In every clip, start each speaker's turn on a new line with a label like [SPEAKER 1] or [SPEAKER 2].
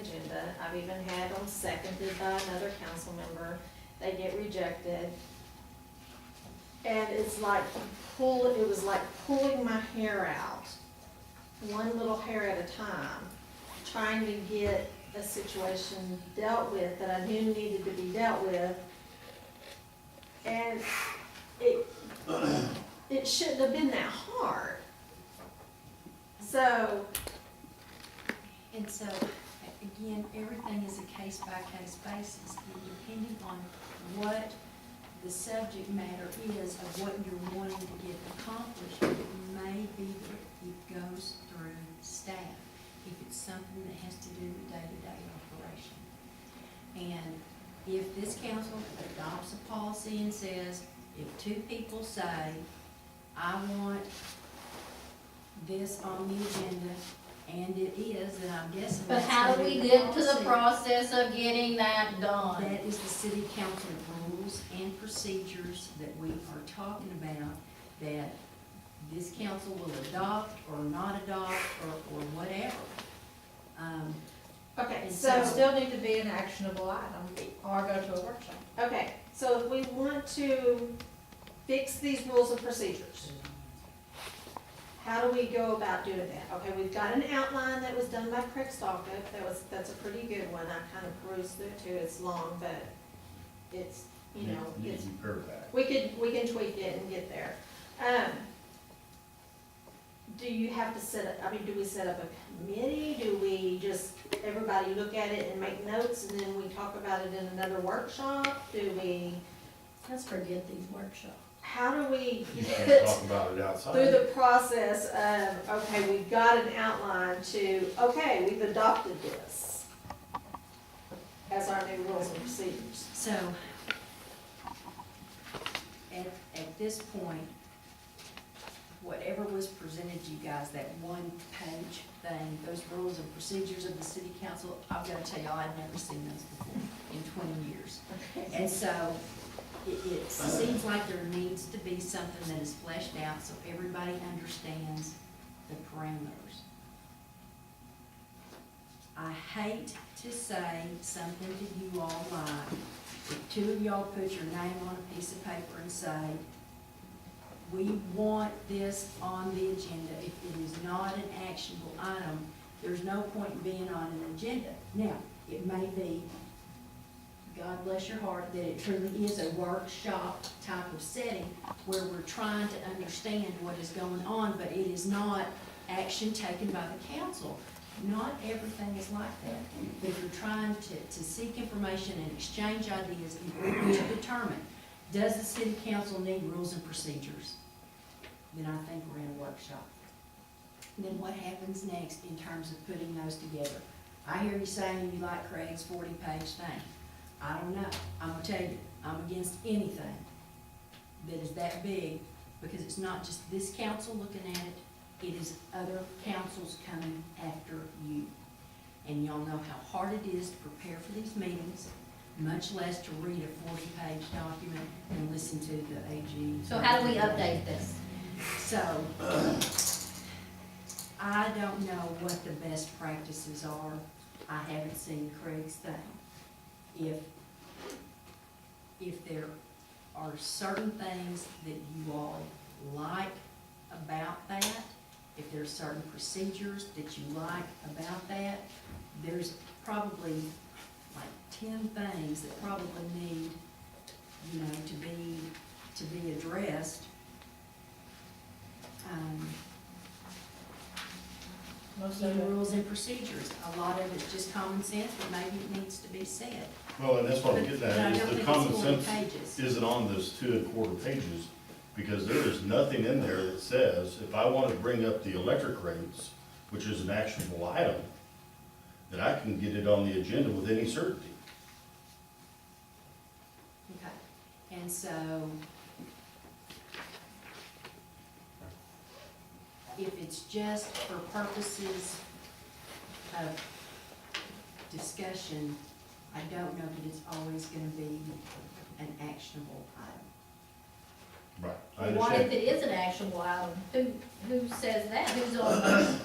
[SPEAKER 1] agenda. I've even had them seconded by another council member. They get rejected. And it's like it was like pulling my hair out, one little hair at a time, trying to get a situation dealt with that I knew needed to be dealt with. And it shouldn't have been that hard. So,
[SPEAKER 2] And so, again, everything is a case-by-case basis, and depending on what the subject matter is of what you're wanting to get accomplished, it may be that it goes through staff, if it's something that has to do with day-to-day operation. And if this council adopts a policy and says, if two people say, I want this on the agenda, and it is, then I'm guessing.
[SPEAKER 3] But
[SPEAKER 2] that's
[SPEAKER 3] how do
[SPEAKER 2] gonna
[SPEAKER 3] we
[SPEAKER 2] be
[SPEAKER 3] get to the
[SPEAKER 2] policy.
[SPEAKER 3] process of getting that done?
[SPEAKER 2] That is the city council rules and procedures that we are talking about, that this council will adopt or not adopt or whatever.
[SPEAKER 1] okay,
[SPEAKER 2] And
[SPEAKER 1] so.
[SPEAKER 4] So still need to be an actionable item, or go to a workshop.
[SPEAKER 1] Okay, so if we want to fix these rules and procedures, how do we go about doing that? Okay, we've got an outline that was done by Craig Stalkup, that's a pretty good one, I kind of perused through it too, it's long, but it's, you know,
[SPEAKER 5] Needs
[SPEAKER 1] it's,
[SPEAKER 5] to be perfect.
[SPEAKER 1] we can tweak it and get there. Do you have to do we set up a committee? Do we just, everybody look at it and make notes and then we talk about it in another workshop? Do we,
[SPEAKER 3] Let's forget these workshops.
[SPEAKER 1] how do we
[SPEAKER 5] You can
[SPEAKER 1] get
[SPEAKER 5] talk about it outside.
[SPEAKER 1] through the process of, okay, we've got an outline to, okay, we've adopted this as our new rules and procedures?
[SPEAKER 2] So, at this point, whatever was presented to you guys, that one-page thing, those rules and procedures of the city council, I've got to tell y'all, I've never seen those before in 20 years. And so, it seems like there needs to be something that is fleshed out so everybody understands the parameters. I hate to say something to you all like, if two of y'all put your name on a piece of paper and say, we want this on the agenda, if it is not an actionable item, there's no point in being on an agenda. Now, it may be, God bless your heart, that it truly is a workshop type of setting where we're trying to understand what is going on, but it is not action taken by the council. Not everything is like that. But if you're trying to seek information and exchange ideas and to determine, does the city council need rules and procedures? Then I think we're in a workshop. And then what happens next in terms of putting those together? I hear you saying you like Craig's 40-page thing. I don't know. I'm gonna tell you, I'm against anything that is that big, because it's not just this council looking at it, it is other councils coming after you. And y'all know how hard it is to prepare for these meetings, much less to read a 40-page document and listen to the AG.
[SPEAKER 3] So how do we update this?
[SPEAKER 2] So, I don't know what the best practices are. I haven't seen Craig's thing. If there are certain things that you all like about that, if there are certain procedures that you like about that, there's probably like 10 things that probably need, you know, to be addressed.
[SPEAKER 4] Most
[SPEAKER 2] In
[SPEAKER 4] of it.
[SPEAKER 2] rules and procedures, a lot of it's just common sense, but maybe it needs to be said.
[SPEAKER 5] Well, and that's what I'm
[SPEAKER 2] But
[SPEAKER 5] getting
[SPEAKER 2] I
[SPEAKER 5] at,
[SPEAKER 2] don't
[SPEAKER 5] is
[SPEAKER 2] think
[SPEAKER 5] the
[SPEAKER 2] it's
[SPEAKER 5] common
[SPEAKER 2] 40
[SPEAKER 5] sense
[SPEAKER 2] pages.
[SPEAKER 5] isn't on this 2¼ pages, because there is nothing in there that says, if I want to bring up the electric rates, which is an actionable item, that I can get it on the agenda with any certainty.
[SPEAKER 2] Okay, and so if it's just for purposes of discussion, I don't know that it's always gonna be an actionable item.
[SPEAKER 5] Right. I
[SPEAKER 3] What if
[SPEAKER 5] understand.
[SPEAKER 3] it is an actionable item? Who says that? Who's on?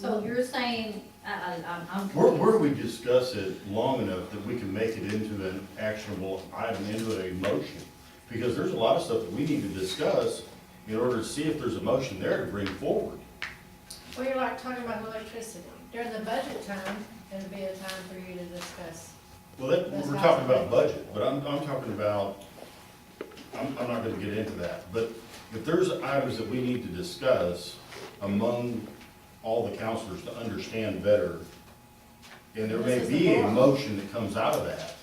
[SPEAKER 3] So you're saying, I'm
[SPEAKER 5] Where
[SPEAKER 3] confused.
[SPEAKER 5] we discuss it long enough that we can make it into an actionable item, into a motion. Because there's a lot of stuff that we need to discuss in order to see if there's a motion there to bring forward.
[SPEAKER 4] Well, you're like talking about electricity. During the budget time, it'd be a time for you to discuss.
[SPEAKER 5] Well, we're talking about budget, but I'm talking about, I'm not gonna get into that. But if there's items that we need to discuss among all the counselors to understand better, and there may
[SPEAKER 4] This is
[SPEAKER 5] be
[SPEAKER 4] the
[SPEAKER 5] a
[SPEAKER 4] forum.
[SPEAKER 5] motion that comes out of that,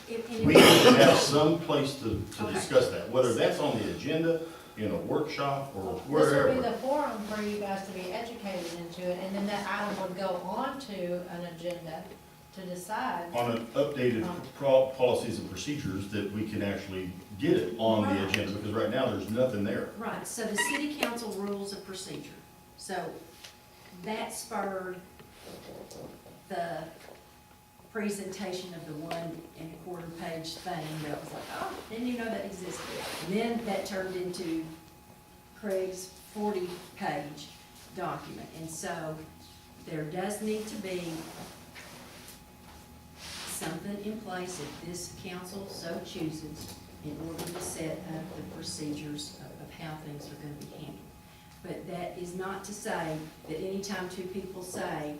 [SPEAKER 2] And
[SPEAKER 5] we need to have some place to
[SPEAKER 2] Okay.
[SPEAKER 5] discuss that, whether that's on the agenda, in a workshop, or
[SPEAKER 4] This would be
[SPEAKER 5] wherever.
[SPEAKER 4] the forum for you guys to be educated into it, and then that item would go on to an agenda to decide.
[SPEAKER 5] On an updated policies and procedures that we can actually get it on the
[SPEAKER 2] Right.
[SPEAKER 5] agenda, because right now, there's nothing there.
[SPEAKER 2] Right, so the city council rules of procedure. So that spurred the presentation of the 1.25 page thing that was like, oh, didn't you know that existed? And then that turned into Craig's 40-page document. And so there does need to be something in place if this council so chooses in order to set up the procedures of how things are gonna be handled. But that is not to say that anytime two people say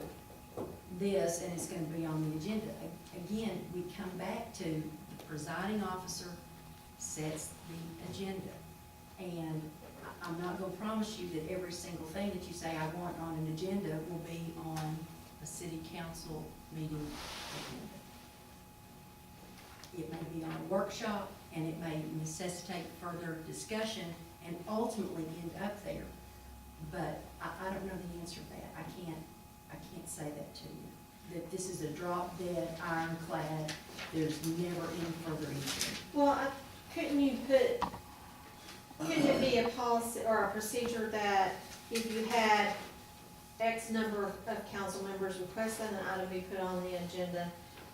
[SPEAKER 2] this and it's gonna be on the agenda, again, we come back to the presiding officer sets the agenda. And I'm not gonna promise you that every single thing that you say I want on an agenda will be on a city council meeting agenda. It may be on a workshop, and it may necessitate further discussion and ultimately end up there. But I don't know the answer to that. I can't say that to you. That this is a drop dead, ironclad, there's never any further issue.
[SPEAKER 1] Well, couldn't it be a policy or a procedure that if you had X number of council members request that an item be put on the agenda,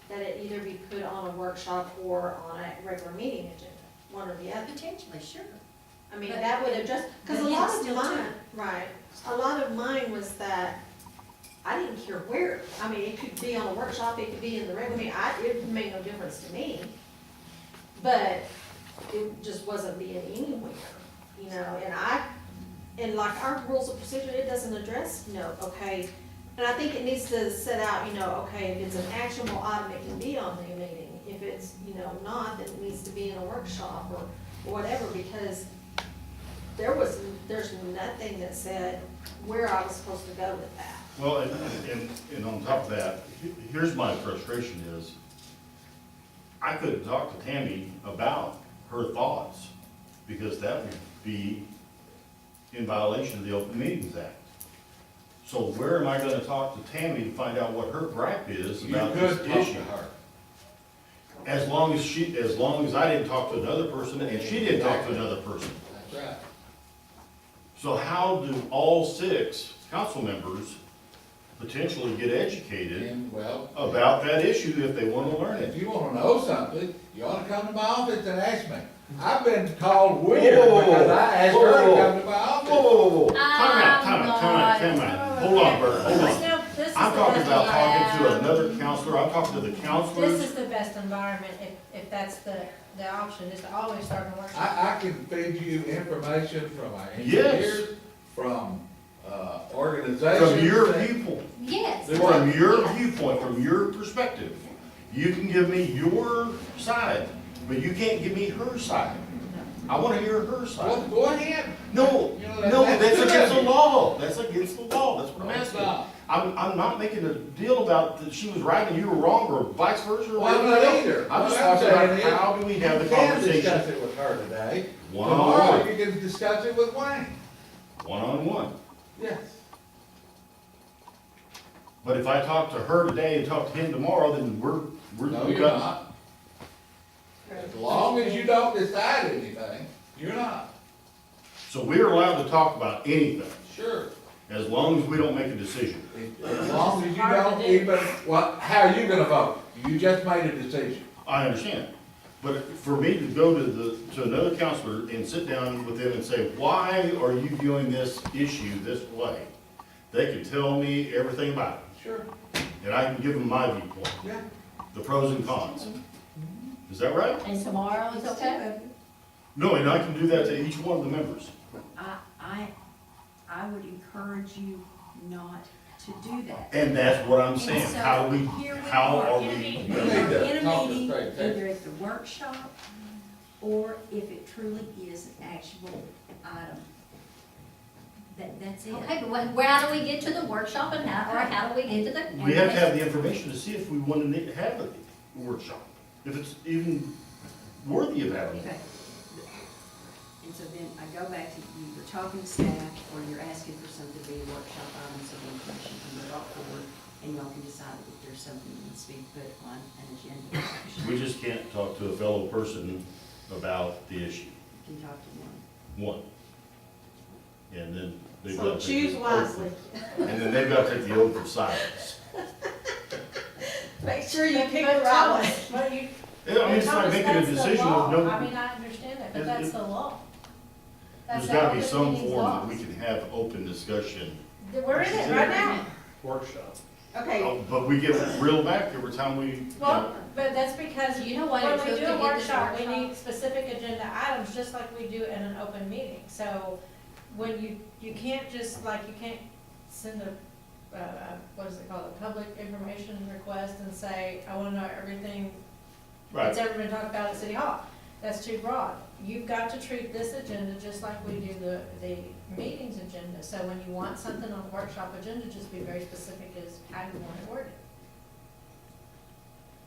[SPEAKER 1] that it either be put on a workshop or on a regular meeting agenda, one or the other?
[SPEAKER 2] Potentially, sure.
[SPEAKER 1] I mean,
[SPEAKER 2] But-
[SPEAKER 1] that would have just, because a
[SPEAKER 2] but
[SPEAKER 1] lot
[SPEAKER 2] it's
[SPEAKER 1] of
[SPEAKER 2] still
[SPEAKER 1] mine, right, a lot of mine was that I didn't care where, I mean, it could be on a workshop, it could be in the regular meeting, it made no difference to me. But it just wasn't being anywhere, you know, and like our rules of procedure, it doesn't address, okay. And I think it needs to set out, okay, if it's an actionable item, it can be on the meeting. If it's, not, then it needs to be in a workshop or whatever, because there's nothing that said where I was supposed to go with that.
[SPEAKER 5] Well, and on top of that, here's my frustration is, I couldn't talk to Tammy about her thoughts, because that would be in violation of the Open Meetings Act. So where am I gonna talk to Tammy to find out what her gripe is
[SPEAKER 6] You
[SPEAKER 5] about
[SPEAKER 6] could
[SPEAKER 5] this
[SPEAKER 6] talk to
[SPEAKER 5] issue?
[SPEAKER 6] her.
[SPEAKER 5] As long as I didn't talk to another person, and she didn't talk to another person.
[SPEAKER 6] That's right.
[SPEAKER 5] So how do all 6 council members potentially get educated
[SPEAKER 6] And, well,
[SPEAKER 5] about that issue if they wanna learn it?
[SPEAKER 6] if you wanna know something, you ought to come to my office and ask me. I've been called weird
[SPEAKER 5] Whoa,
[SPEAKER 6] because I asked her
[SPEAKER 5] whoa,
[SPEAKER 6] to come to my office.
[SPEAKER 5] Whoa. Time out. Hold on, Bert, hold on.
[SPEAKER 4] No, this is
[SPEAKER 5] I'm
[SPEAKER 4] the
[SPEAKER 5] talking
[SPEAKER 4] best
[SPEAKER 5] about talking to
[SPEAKER 4] environment.
[SPEAKER 5] another counselor, I'm talking to the
[SPEAKER 4] This
[SPEAKER 5] counselors.
[SPEAKER 4] is the best environment, if that's the option, is to always start in workshop.
[SPEAKER 6] I can feed you information from our
[SPEAKER 5] Yes.
[SPEAKER 6] engineers, from, organizations.
[SPEAKER 5] From your
[SPEAKER 6] that-
[SPEAKER 5] viewpoint,
[SPEAKER 3] Yes.
[SPEAKER 5] from your
[SPEAKER 3] Yeah.
[SPEAKER 5] viewpoint, from your perspective. You can give me your side, but you can't give me her side. I wanna hear her
[SPEAKER 6] Well,
[SPEAKER 5] side.
[SPEAKER 6] go ahead.
[SPEAKER 5] No,
[SPEAKER 6] You know,
[SPEAKER 5] no,
[SPEAKER 6] that's
[SPEAKER 5] that's
[SPEAKER 6] good.
[SPEAKER 5] against the law, that's against the law, that's what I'm
[SPEAKER 6] It's
[SPEAKER 5] asking.
[SPEAKER 6] not.
[SPEAKER 5] I'm not making a deal about that she was right and you were wrong, or vice versa. or
[SPEAKER 6] Well, I'm not
[SPEAKER 5] anything else.
[SPEAKER 6] either.
[SPEAKER 5] I'm just
[SPEAKER 6] What I'm
[SPEAKER 5] talking about
[SPEAKER 6] saying is,
[SPEAKER 5] how do we have the
[SPEAKER 6] You can
[SPEAKER 5] conversation
[SPEAKER 6] discuss it with her today.
[SPEAKER 5] one-on-one,
[SPEAKER 6] Tomorrow, you can discuss it with Wayne.
[SPEAKER 5] one-on-one.
[SPEAKER 6] Yes.
[SPEAKER 5] But if I talk to her today and talk to him tomorrow, then we're.
[SPEAKER 6] No,
[SPEAKER 5] we've
[SPEAKER 6] you're
[SPEAKER 5] got-
[SPEAKER 6] not. As long as you don't decide anything, you're not.
[SPEAKER 5] So we're allowed to talk about anything,
[SPEAKER 6] Sure.
[SPEAKER 5] as long as we don't make a decision.
[SPEAKER 6] As long as you
[SPEAKER 4] Hard to
[SPEAKER 6] don't
[SPEAKER 4] do.
[SPEAKER 6] even, well, how are you gonna vote? You just made a decision.
[SPEAKER 5] I understand. But for me to go to another counselor and sit down with them and say, why are you viewing this issue this way? they can tell me everything about it,
[SPEAKER 6] Sure,
[SPEAKER 5] and I can give them my viewpoint,
[SPEAKER 6] yeah.
[SPEAKER 5] the pros and cons. Is that right?
[SPEAKER 3] And tomorrow is okay?
[SPEAKER 5] No, and I can do that to each one of the members.
[SPEAKER 2] I would encourage you not to do that.
[SPEAKER 5] And that's what I'm
[SPEAKER 2] And
[SPEAKER 5] saying,
[SPEAKER 2] so,
[SPEAKER 5] how we,
[SPEAKER 2] here we
[SPEAKER 5] how
[SPEAKER 2] are
[SPEAKER 5] are
[SPEAKER 2] in a
[SPEAKER 5] we?
[SPEAKER 2] meeting.
[SPEAKER 6] We need to
[SPEAKER 2] In a
[SPEAKER 6] talk
[SPEAKER 2] meeting,
[SPEAKER 6] straight, okay?
[SPEAKER 2] either at the workshop, or if it truly is an actual item. That's it.
[SPEAKER 3] Okay, but how do we get to the workshop and how do we get to the?
[SPEAKER 5] We have to have the information to see if we want to have a workshop, if it's even worthy of having
[SPEAKER 2] Okay.
[SPEAKER 5] it.
[SPEAKER 2] And so then I go back to, you were talking to staff, or you're asking for something to be a workshop item, so the information can be brought forward, and y'all can decide if there's something that needs to be put on an agenda.
[SPEAKER 5] We just can't talk to a fellow person about the issue,
[SPEAKER 2] You can talk to them.
[SPEAKER 5] one. And then they've
[SPEAKER 1] So
[SPEAKER 5] got to take
[SPEAKER 1] choose
[SPEAKER 5] the
[SPEAKER 1] wisely.
[SPEAKER 5] oath, and then they've got to take the oath of silence.
[SPEAKER 1] Make sure you pick
[SPEAKER 4] But
[SPEAKER 1] the right one.
[SPEAKER 4] Thomas, but you,
[SPEAKER 5] Yeah, I mean, it's like
[SPEAKER 4] Thomas,
[SPEAKER 5] making a
[SPEAKER 4] that's the
[SPEAKER 5] decision
[SPEAKER 4] law.
[SPEAKER 5] with
[SPEAKER 4] I mean,
[SPEAKER 5] no,
[SPEAKER 4] I understand that, but
[SPEAKER 5] It-
[SPEAKER 4] that's
[SPEAKER 5] it-
[SPEAKER 4] the law.
[SPEAKER 5] there's
[SPEAKER 4] That's
[SPEAKER 5] gotta
[SPEAKER 4] the
[SPEAKER 5] be
[SPEAKER 4] open
[SPEAKER 5] some
[SPEAKER 4] meetings
[SPEAKER 5] form that
[SPEAKER 4] laws.
[SPEAKER 5] we can have open discussion.
[SPEAKER 4] We're in it right now.
[SPEAKER 7] Workshop.
[SPEAKER 1] Okay,
[SPEAKER 5] But we get reeled back every time we, you
[SPEAKER 4] Well,
[SPEAKER 5] know,
[SPEAKER 4] but that's because
[SPEAKER 3] You know what it
[SPEAKER 4] when
[SPEAKER 3] took
[SPEAKER 4] we
[SPEAKER 3] to
[SPEAKER 4] do a
[SPEAKER 3] get this
[SPEAKER 4] workshop, we
[SPEAKER 3] workshop?
[SPEAKER 4] need specific agenda items, just like we do in an open meeting. So when you can't just, like, you can't send a, what is it called, a public information request and say, I wanna know everything that's
[SPEAKER 5] right,
[SPEAKER 4] ever been talked about at City Hall. That's too broad. You've got to treat this agenda just like we do the meetings agenda. So when you want something on the workshop agenda, just be very specific as how you want it worded.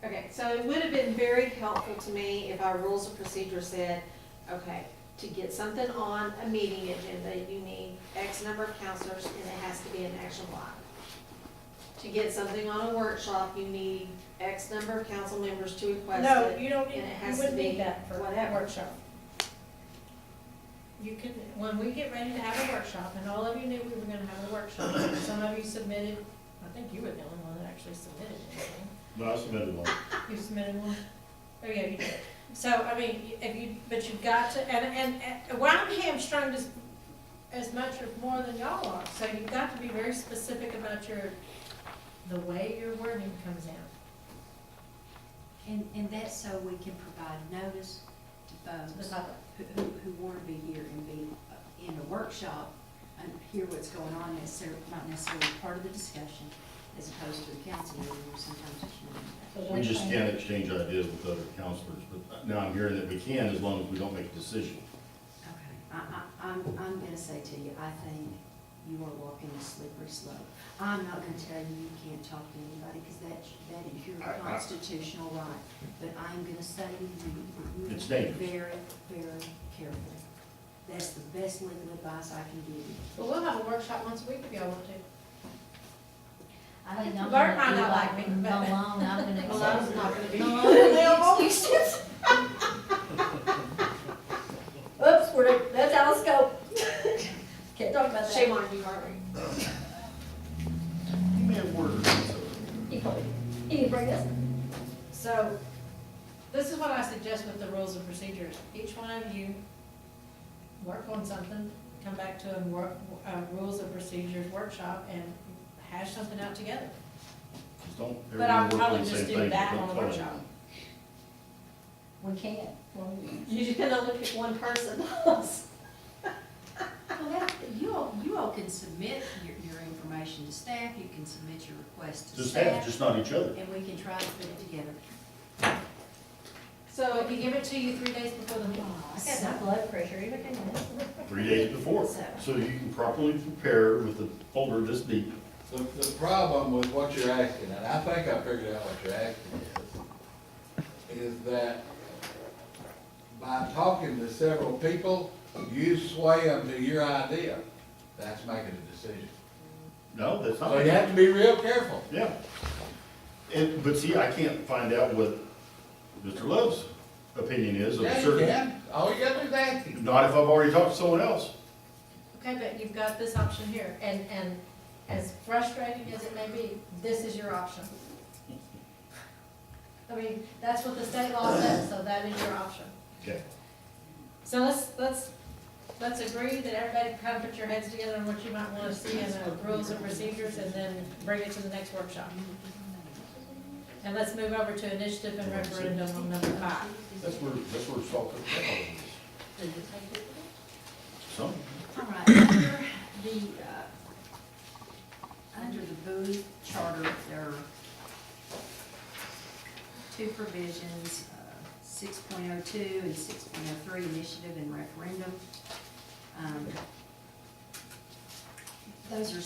[SPEAKER 1] okay, so it would have been very helpful to me if our rules of procedure said, okay, to get something on a meeting agenda, you need X number of counselors and it has to be an actionable item. To get something on a workshop, you need X number of council members to request
[SPEAKER 4] No,
[SPEAKER 1] it.
[SPEAKER 4] you don't need,
[SPEAKER 1] and it
[SPEAKER 4] you
[SPEAKER 1] has to
[SPEAKER 4] wouldn't need
[SPEAKER 1] be
[SPEAKER 4] that for a
[SPEAKER 1] whatever.
[SPEAKER 4] workshop. You could, when we get ready to have a workshop, and all of you knew we were gonna have a workshop, some of you submitted, I think you were the only one that actually submitted anything.
[SPEAKER 5] no, I submitted one.
[SPEAKER 4] You submitted one? Oh, yeah, you did. So, I mean, if you, but you've got to, and well, I'm hamstrung as much or more than y'all are, so you've got to be very specific about the way your wording comes in.
[SPEAKER 2] And that's so we can provide notice to
[SPEAKER 4] To the
[SPEAKER 2] folks
[SPEAKER 4] public.
[SPEAKER 2] who want to be here and be in a workshop and hear what's going on, not necessarily part of the discussion, as opposed to a council meeting where sometimes it's not.
[SPEAKER 5] We just can't exchange ideas with other counselors, but now I'm hearing that we can as long as we don't make a decision.
[SPEAKER 2] Okay, I'm gonna say to you, I think you are walking a slippery slope. I'm not gonna tell you you can't talk to anybody, because that is your constitutional right. But I'm gonna say to you that you
[SPEAKER 5] It's
[SPEAKER 2] have to be
[SPEAKER 5] dangerous.
[SPEAKER 2] very, very careful. That's the best legal advice I can give you.
[SPEAKER 4] But we'll have a workshop once a week if y'all want to.
[SPEAKER 3] I think I'm
[SPEAKER 4] Bert
[SPEAKER 3] gonna
[SPEAKER 4] might
[SPEAKER 3] do
[SPEAKER 4] not like
[SPEAKER 3] like
[SPEAKER 4] me, but-
[SPEAKER 3] Malone, I'm gonna.
[SPEAKER 1] Malone's not gonna be.
[SPEAKER 3] Malone, excuses. Oops, that's out of scope. Can't talk about that.
[SPEAKER 1] Shame on you, Harvey.
[SPEAKER 5] You may have worded it, so.
[SPEAKER 3] He didn't bring this.
[SPEAKER 4] So, this is what I suggest with the rules and procedures. Each one of you work on something, come back to a rules and procedures workshop and hash something out together.
[SPEAKER 5] Just don't
[SPEAKER 4] But I'll
[SPEAKER 5] everyone work on
[SPEAKER 4] probably
[SPEAKER 5] the
[SPEAKER 4] just
[SPEAKER 5] same
[SPEAKER 4] do
[SPEAKER 5] thing,
[SPEAKER 4] that
[SPEAKER 5] don't
[SPEAKER 4] on a
[SPEAKER 5] tell
[SPEAKER 4] workshop.
[SPEAKER 5] anyone.
[SPEAKER 3] We can't. Well,
[SPEAKER 1] You're just gonna look at one person.
[SPEAKER 2] Well, you all can submit your information to staff, you can submit your request to
[SPEAKER 5] The staff,
[SPEAKER 2] staff,
[SPEAKER 5] just not each other.
[SPEAKER 2] and we can try to put it together.
[SPEAKER 4] So
[SPEAKER 1] So,
[SPEAKER 4] if you give it to you 3 days before the meeting.
[SPEAKER 3] I got my blood pressure, even can.
[SPEAKER 5] 3 days before, so you can properly prepare with a folder this deep.
[SPEAKER 6] The problem with what you're asking, and I think I figured out what you're asking is that by talking to several people, you sway them to your idea. That's making a decision.
[SPEAKER 5] No, that's not.
[SPEAKER 6] So you have to be real careful.
[SPEAKER 5] Yeah. But see, I can't find out what Mr. Love's opinion is of
[SPEAKER 6] Yeah, you
[SPEAKER 5] certain.
[SPEAKER 6] can. All you gotta do is ask him.
[SPEAKER 5] Not if I've already talked to someone else.
[SPEAKER 4] Okay, but you've got this option here, and as frustrating as it may be, this is your option. I mean, that's what the state law says, so that is your option.
[SPEAKER 5] Okay.
[SPEAKER 4] So let's let's agree that everybody kind of put your heads together on what you might wanna see in the rules and procedures, and then bring it to the next workshop. And let's move over to initiative and referendum on number 5.
[SPEAKER 5] That's where it's all put together. Some,
[SPEAKER 2] All right, under the Bowie Charter, there are two provisions, 6.02 and 6.03, initiative and referendum. Those are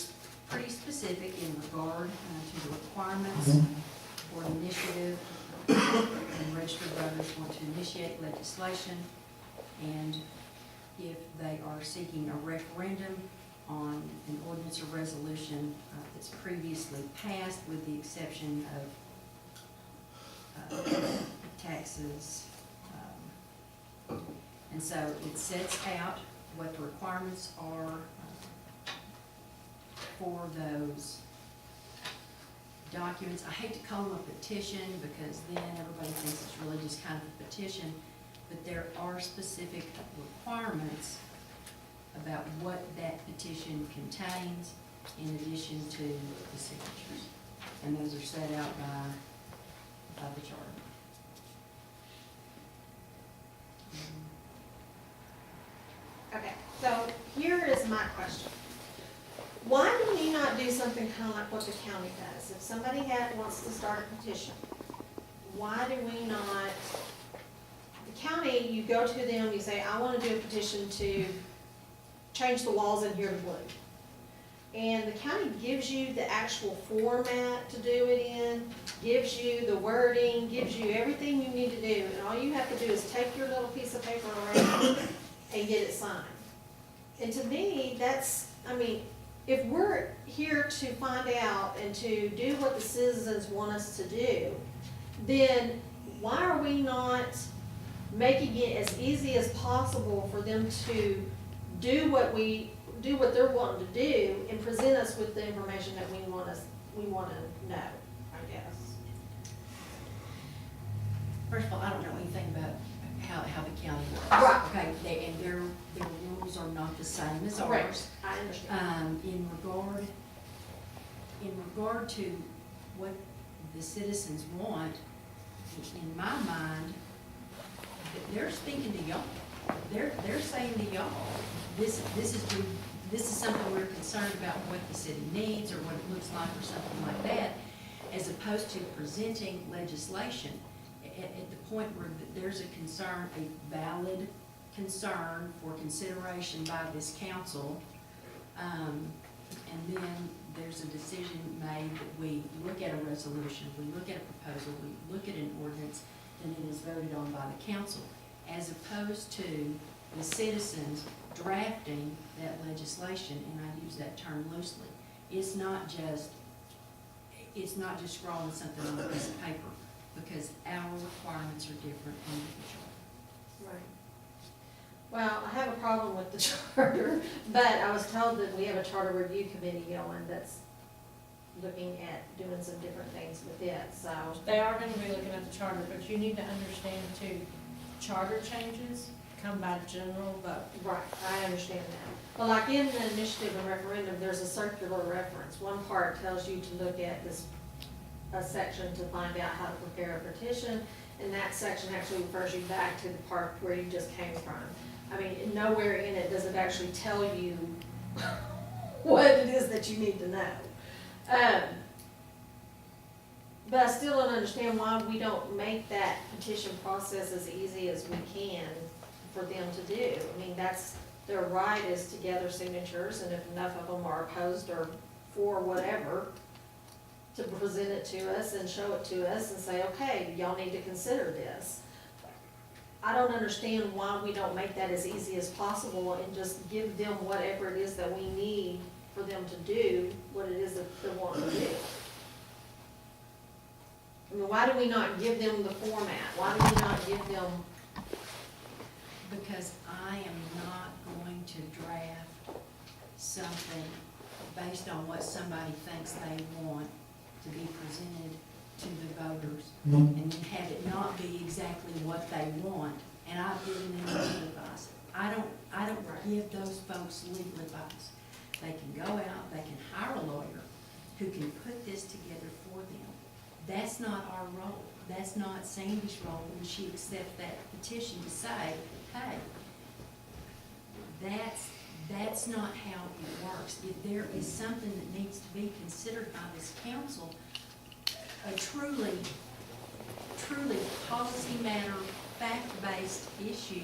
[SPEAKER 2] pretty specific in regard to the requirements for an initiative. And registered voters want to initiate legislation, and if they are seeking a referendum on an ordinance or resolution that's previously passed, with the exception of taxes. And so it sets out what the requirements are for those documents. I hate to call them a petition, because then everybody thinks it's really just kind of a petition, but there are specific requirements about what that petition contains in addition to the signatures. And those are set out by the charter.
[SPEAKER 1] Okay, so here is my question. Why do we not do something kind of like what the county does? If somebody wants to start a petition, why do we not, the county, you go to them, you say, I want to do a petition to change the walls in here to blue. And the county gives you the actual format to do it in, gives you the wording, gives you everything you need to do, and all you have to do is take your little piece of paper around and get it signed. And to me, that's, I mean, if we're here to find out and to do what the citizens want us to do, then why are we not making it as easy as possible for them to do what they're wanting to do and present us with the information that we want to know, I guess.
[SPEAKER 2] First of all, I don't know anything about how the county works.
[SPEAKER 1] Right.
[SPEAKER 2] Okay, and their rules are not the same as
[SPEAKER 1] Correct.
[SPEAKER 2] ours.
[SPEAKER 1] I understand.
[SPEAKER 2] In regard to what the citizens want, in my mind, they're speaking to y'all. They're saying to y'all, this is something we're concerned about, what the city needs or what it looks like or something like that, as opposed to presenting legislation at the point where there's a concern, a valid concern for consideration by this council, and then there's a decision made that we look at a resolution, we look at a proposal, we look at an ordinance, and it is voted on by the council, as opposed to the citizens drafting that legislation, and I use that term loosely. It's not just scrawling something on a piece of paper, because our requirements are different individually.
[SPEAKER 1] Right. Well, I have a problem with the charter, but I was told that we have a charter review committee going that's looking at doing some different things with it, so.
[SPEAKER 4] They are gonna be looking at the charter, but you need to understand too, charter changes come by general vote.
[SPEAKER 1] Right, I understand that. But like in the initiative and referendum, there's a circular reference. One part tells you to look at a section to find out how to prepare a petition, and that section actually refers you back to the part where you just came from. I mean, nowhere in it does it actually tell you what it is that you need to know. But I still don't understand why we don't make that petition process as easy as we can for them to do. I mean, that's, their right is to gather signatures, and if enough of them are opposed or for whatever, to present it to us and show it to us and say, okay, y'all need to consider this. I don't understand why we don't make that as easy as possible and just give them whatever it is that we need for them to do what it is that they're wanting to do. I mean, why do we not give them the format? Why do we not give them?
[SPEAKER 2] Because I am not going to draft something based on what somebody thinks they want to be presented to the voters, and then have it not be exactly what they want, and I've given them legal advice. I I don't
[SPEAKER 1] Right.
[SPEAKER 2] give those folks legal advice. They can go out, they can hire a lawyer who can put this together for them. That's not our role. That's not Sandy's role when she accepts that petition to say, hey, that's not how it works. If there is something that needs to be considered by this council, a truly policy matter, fact-based issue,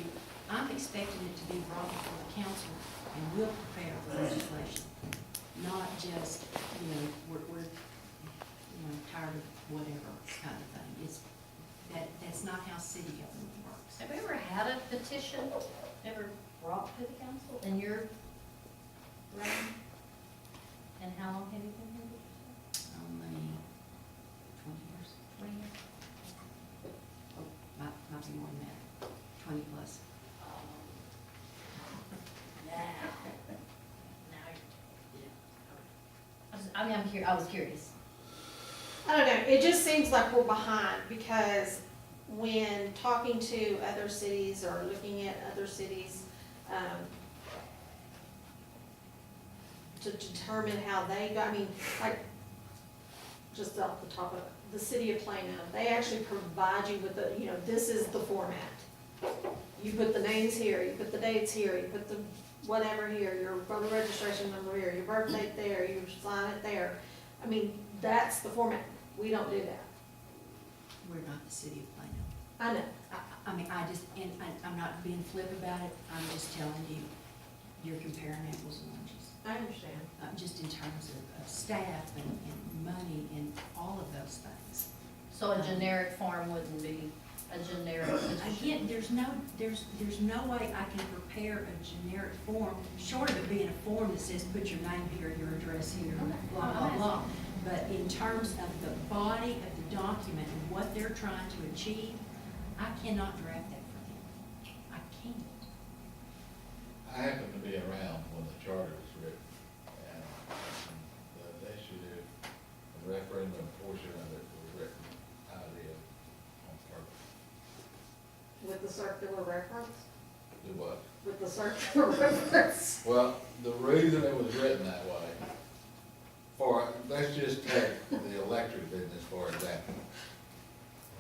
[SPEAKER 2] I'm expecting it to be brought before the council and we'll prepare for legislation. Not just, we're tired of whatever kind of thing. That's not how city government works.
[SPEAKER 3] Have we ever had a petition ever brought to the council in your reign? And how long have you been here?
[SPEAKER 2] Only 20 years.
[SPEAKER 3] 20 years?
[SPEAKER 2] Oh, might be more than that, 20 plus.
[SPEAKER 3] I was curious.
[SPEAKER 1] I don't know, it just seems like we're behind, because when talking to other cities or looking at other cities, to determine how they got, I mean, like, just off the top of it, the city of Plano, they actually provide you with the, this is the format. You put the names here, you put the dates here, you put the whatever here, your voter registration number here, your birth date there, you sign it there. I mean, that's the format. We don't do that.
[SPEAKER 2] We're not the city of Plano.
[SPEAKER 1] I know.
[SPEAKER 2] I mean, I'm not being flip about it, I'm just telling you, you're comparing apples and oranges.
[SPEAKER 1] I understand.
[SPEAKER 2] Just in terms of staff and money and all of those things.
[SPEAKER 3] So a generic form wouldn't be a generic petition?
[SPEAKER 2] Again, there's no way I can prepare a generic form, short of it being a form that says, put your name here, your address here, blah, blah, blah. But in terms of the body of the document and what they're trying to achieve, I cannot draft that for them. I can't.
[SPEAKER 6] I happened to be around when the charter was written, and the initiative, the referendum portion of it was written out of it on purpose.
[SPEAKER 1] With the circular reference?
[SPEAKER 6] Do what?
[SPEAKER 1] With the circular reference.
[SPEAKER 6] Well, the reason it was written that way, let's just take the electric business for example.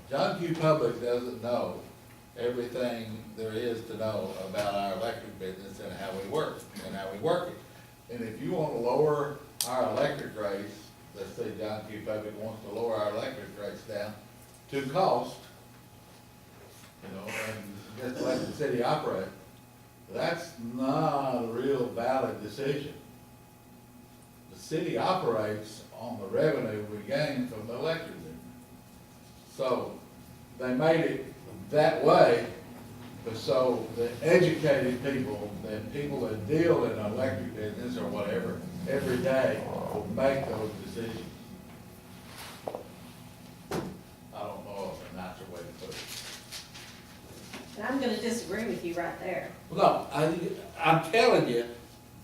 [SPEAKER 6] John Q. Public doesn't know everything there is to know about our electric business and how we work, it. And if you want to lower our electric rates, let's say John Q. Public wants to lower our electric rates down to cost, and just let the city operate, that's not a real valid decision. The city operates on the revenue we gain from the electric business. So they made it that way, but so the educated people, the people that deal in an electric business or whatever, every day will make those decisions. I don't know of a nicer way to put it.
[SPEAKER 1] And I'm gonna disagree with you right there.
[SPEAKER 6] No, I'm telling you,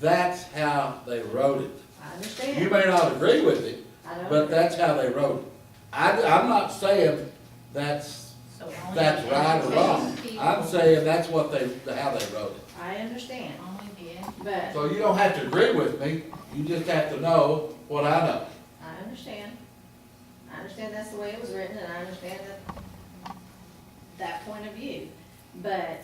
[SPEAKER 6] that's how they wrote it.
[SPEAKER 1] I
[SPEAKER 6] You
[SPEAKER 1] understand.
[SPEAKER 6] may not agree with it,
[SPEAKER 1] I don't.
[SPEAKER 6] but that's how they wrote it. I'm not saying that's
[SPEAKER 3] So only
[SPEAKER 6] right or wrong.
[SPEAKER 3] educated
[SPEAKER 6] I'm
[SPEAKER 3] people-
[SPEAKER 6] saying that's how they wrote it.
[SPEAKER 1] I understand,
[SPEAKER 3] Only the educated.
[SPEAKER 1] but
[SPEAKER 6] So you don't have to agree with me, you just have to know what I know.
[SPEAKER 1] I understand. I understand that's the way it was written, and I understand that point of view. But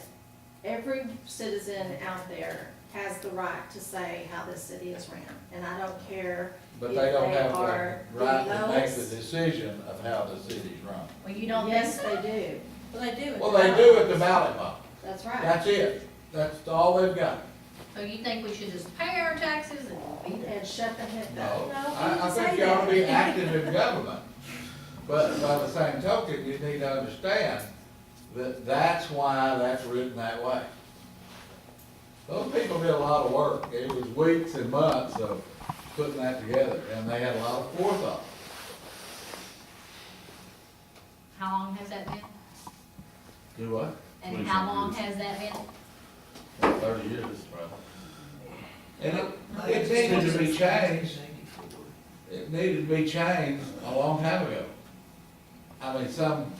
[SPEAKER 1] every citizen out there has the right to say how this city is ran, and I don't care
[SPEAKER 6] But
[SPEAKER 1] if
[SPEAKER 6] they don't have
[SPEAKER 1] are
[SPEAKER 6] the right to make the
[SPEAKER 1] lowest.
[SPEAKER 6] decision of how the city's run.
[SPEAKER 3] Well, you don't think
[SPEAKER 1] Yes,
[SPEAKER 3] so?
[SPEAKER 1] they do.
[SPEAKER 4] Well, they do.
[SPEAKER 6] Well, they do at the ballot box.
[SPEAKER 1] That's right.
[SPEAKER 6] That's it. That's all they've got.
[SPEAKER 3] So you think we should just pay our taxes and be there?
[SPEAKER 1] And shut the heck
[SPEAKER 6] No,
[SPEAKER 1] up.
[SPEAKER 6] I think you ought to be active in government. But by the same token, you need to understand that that's why that's written that way. Those people did a lot of work. It was weeks and months of putting that together, and they had a lot of forethought.
[SPEAKER 3] How long has that been?
[SPEAKER 6] Do what?
[SPEAKER 3] And how long has that been?
[SPEAKER 6] 30 years, probably. And it needed to be changed. It needed to be changed a long time ago. I mean, some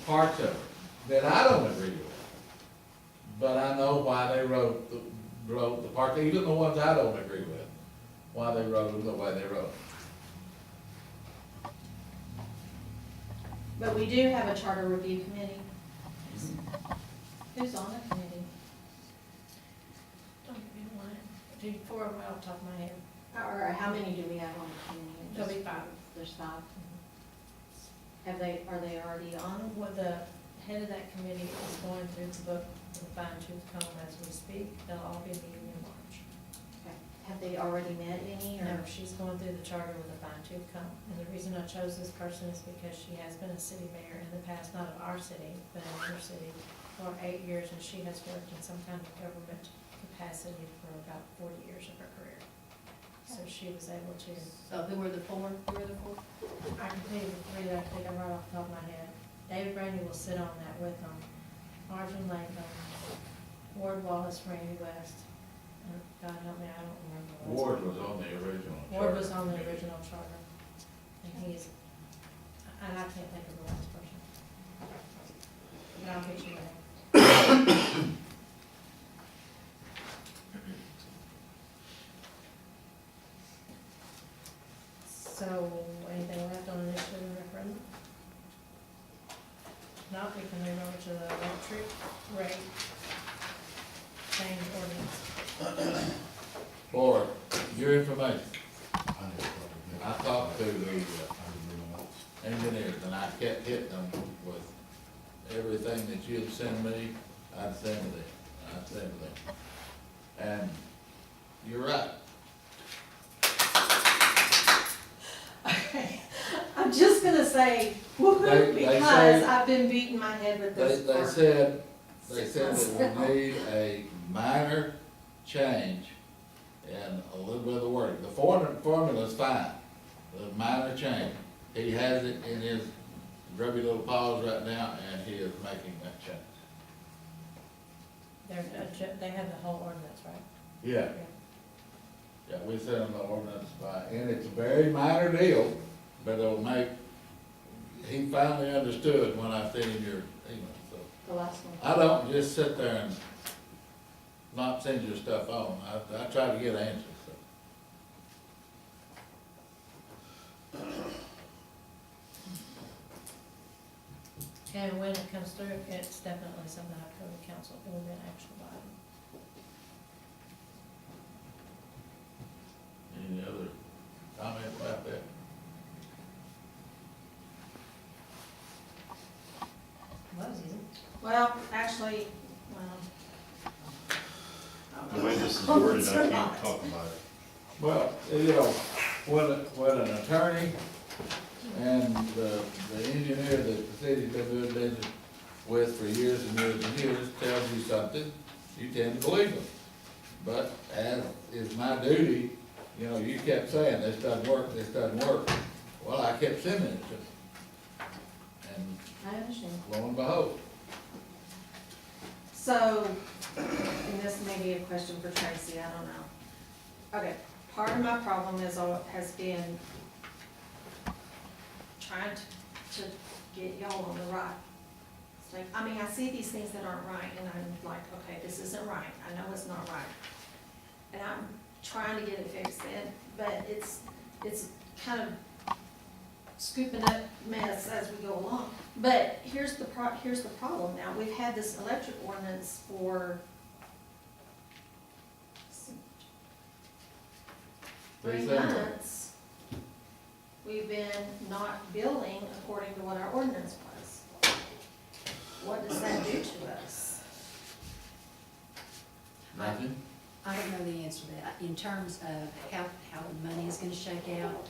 [SPEAKER 6] parts of it that I don't agree with. but I know why they wrote the park, even the ones I don't agree with, why they wrote them the way they wrote them.
[SPEAKER 1] But we do have a charter review committee. Who's on the committee?
[SPEAKER 4] Don't give me one. Do 4 of them off the top of my head.
[SPEAKER 1] Or how many do we have on the committee?
[SPEAKER 4] There'll be 5.
[SPEAKER 1] There's 5. Are they already on?
[SPEAKER 4] Well, the head of that committee is going through the book with a fine tooth comb as we speak. They'll all be meeting in March.
[SPEAKER 1] Okay. Have they already met any,
[SPEAKER 4] No,
[SPEAKER 1] or?
[SPEAKER 4] she's going through the charter with a fine tooth comb. And the reason I chose this person is because she has been a city mayor in the past, not of our city, but in another city, for 8 years, and she has worked in some kind of government capacity for about 40 years of her career. So she was able to,
[SPEAKER 3] So who were the 4?
[SPEAKER 4] I can tell you the 3 that I think I'm right off the top of my head. David Brandy will sit on that with them. Marvin Latham, Ward Wallace, Randy West, and God help me, I don't remember. the rest.
[SPEAKER 6] Ward was on the original.
[SPEAKER 4] Ward was
[SPEAKER 6] charter.
[SPEAKER 4] on the original charter, and he's, and I can't think of the last person. But I'll get you that. So, anything left on initiative and referendum? Not, we can move over to the electric rate change ordinance.
[SPEAKER 6] For your information,
[SPEAKER 5] I know probably.
[SPEAKER 6] I talked to the engineers, and I kept hitting them with everything that you'd send me, I'd send to them. And you're right.
[SPEAKER 1] I'm just gonna say, woohoo,
[SPEAKER 6] They
[SPEAKER 1] because
[SPEAKER 6] say-
[SPEAKER 1] I've been beating my head with
[SPEAKER 6] They,
[SPEAKER 1] this
[SPEAKER 6] they
[SPEAKER 1] for
[SPEAKER 6] said,
[SPEAKER 1] 6
[SPEAKER 6] it
[SPEAKER 1] months
[SPEAKER 6] would
[SPEAKER 1] now.
[SPEAKER 6] need a minor change and a little bit of the word. The formula's fine, the minor change. He has it in his grubby little paws right now, and he is making that change.
[SPEAKER 4] They have the whole ordinance, right?
[SPEAKER 6] Yeah. Yeah, we sent him the ordinance by, and it's a very minor deal, but it'll make, he finally understood when I sent him your email, so.
[SPEAKER 1] The last one.
[SPEAKER 6] I don't just sit there and not send your stuff on. I try to get answers, so.
[SPEAKER 4] And when it comes through, it's definitely something I go to council, it will be an action item.
[SPEAKER 6] Any other comments about that?
[SPEAKER 3] That was easy.
[SPEAKER 1] Well, actually,
[SPEAKER 5] The way this is worded, I can't talk about it.
[SPEAKER 6] Well, you know, when an attorney and the engineer that the city's been doing business with for years and years and years tells you something, you tend to believe them. But as is my duty, you know, you kept saying, this doesn't work, this doesn't work. Well, I kept sending it to them. And
[SPEAKER 1] I understand.
[SPEAKER 6] lo and behold,
[SPEAKER 1] So, and this may be a question for Tracy, I don't know. Okay, part of my problem has been trying to get y'all on the right. It's like, I mean, I see these things that aren't right, and I'm like, okay, this isn't right, I know it's not right. And I'm trying to get it fixed, but it's kind of scooping up mess as we go along. But here's the problem now, we've had this electric ordinance for 3 months. We've been not billing according to what our ordinance was. What does that do to us?
[SPEAKER 6] nothing.
[SPEAKER 2] I don't know the answer to that. In terms of how the money is gonna shake out,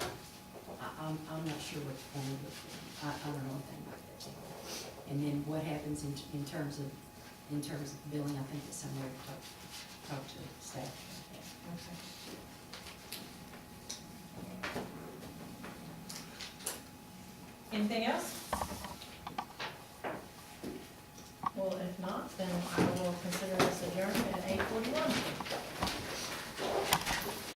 [SPEAKER 2] I'm not sure what the plan would be. I don't know anything about that yet. And then what happens in terms of billing, I think it's somewhere to talk to staff about that.
[SPEAKER 1] Okay.
[SPEAKER 4] Anything else? Well, if not, then I will consider this adjourned at 8:41.